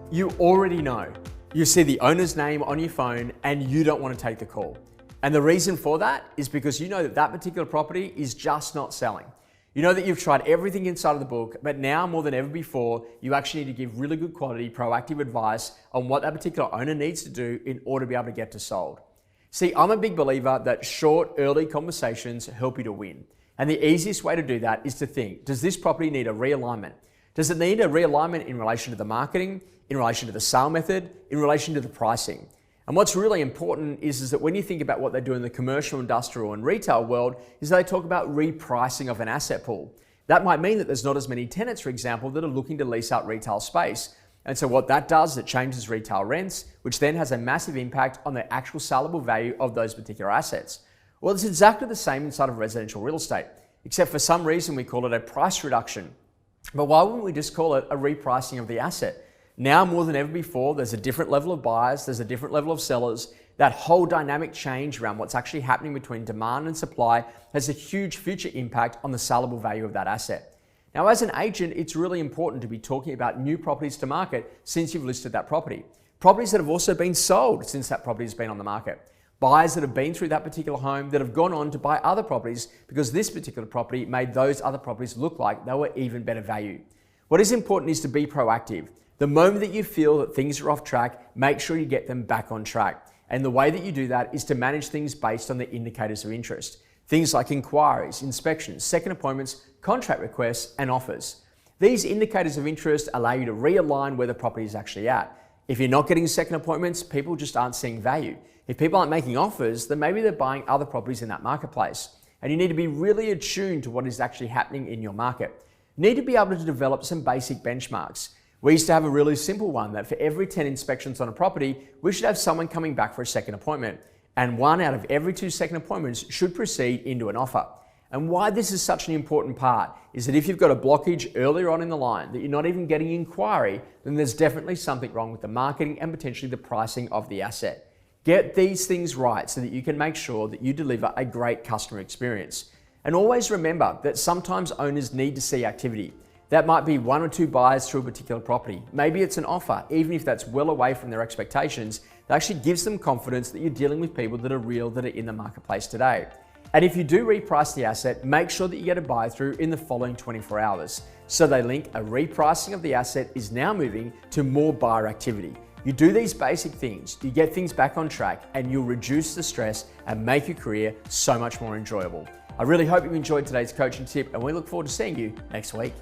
You already know. You see the owner's name on your phone and you don't want to take the call. And the reason for that is because you know that that particular property is just not selling. You know that you've tried everything inside of the book, but now more than ever before, you actually need to give really good quality, proactive advice on what that particular owner needs to do in order to be able to get to sold. See, I'm a big believer that short, early conversations help you to win. And the easiest way to do that is to think, does this property need a realignment? Does it need a realignment in relation to the marketing, in relation to the sale method, in relation to the pricing? And what's really important is that when you think about what they do in the commercial, industrial, and retail world, is they talk about repricing of an asset pool. That might mean that there's not as many tenants, for example, that are looking to lease out retail space. And so what that does, it changes retail rents, which then has a massive impact on the actual saleable value of those particular assets. Well, it's exactly the same inside of residential real estate, except for some reason we call it a price reduction. But why wouldn't we just call it a repricing of the asset? Now more than ever before, there's a different level of buyers, there's a different level of sellers. That whole dynamic change around what's actually happening between demand and supply has a huge future impact on the saleable value of that asset. Now, as an agent, it's really important to be talking about new properties to market since you've listed that property. Properties that have also been sold since that property has been on the market. Buyers that have been through that particular home that have gone on to buy other properties because this particular property made those other properties look like they were even better value. What is important is to be proactive. The moment that you feel that things are off track, make sure you get them back on track. And the way that you do that is to manage things based on the indicators of interest. Things like inquiries, inspections, second appointments, contract requests, and offers. These indicators of interest allow you to realign where the property is actually at. If you're not getting second appointments, people just aren't seeing value. If people aren't making offers, then maybe they're buying other properties in that marketplace. And you need to be really attuned to what is actually happening in your market. You need to be able to develop some basic benchmarks. We used to have a really simple one that for every 10 inspections on a property, we should have someone coming back for a second appointment. And 1 out of every 2 second appointments should proceed into an offer. And why this is such an important part is that if you've got a blockage earlier on in the line, that you're not even getting inquiry, then there's definitely something wrong with the marketing and potentially the pricing of the asset. Get these things right so that you can make sure that you deliver a great customer experience. And always remember that sometimes owners need to see activity. That might be 1 or 2 buyers through a particular property. Maybe it's an offer, even if that's well away from their expectations. That actually gives them confidence that you're dealing with people that are real, that are in the marketplace today. And if you do reprice the asset, make sure that you get a buy through in the following 24 hours. So they link a repricing of the asset is now moving to more buyer activity. You do these basic things, you get things back on track, and you'll reduce the stress and make your career so much more enjoyable. I really hope you enjoyed today's coaching tip, and we look forward to seeing you next week.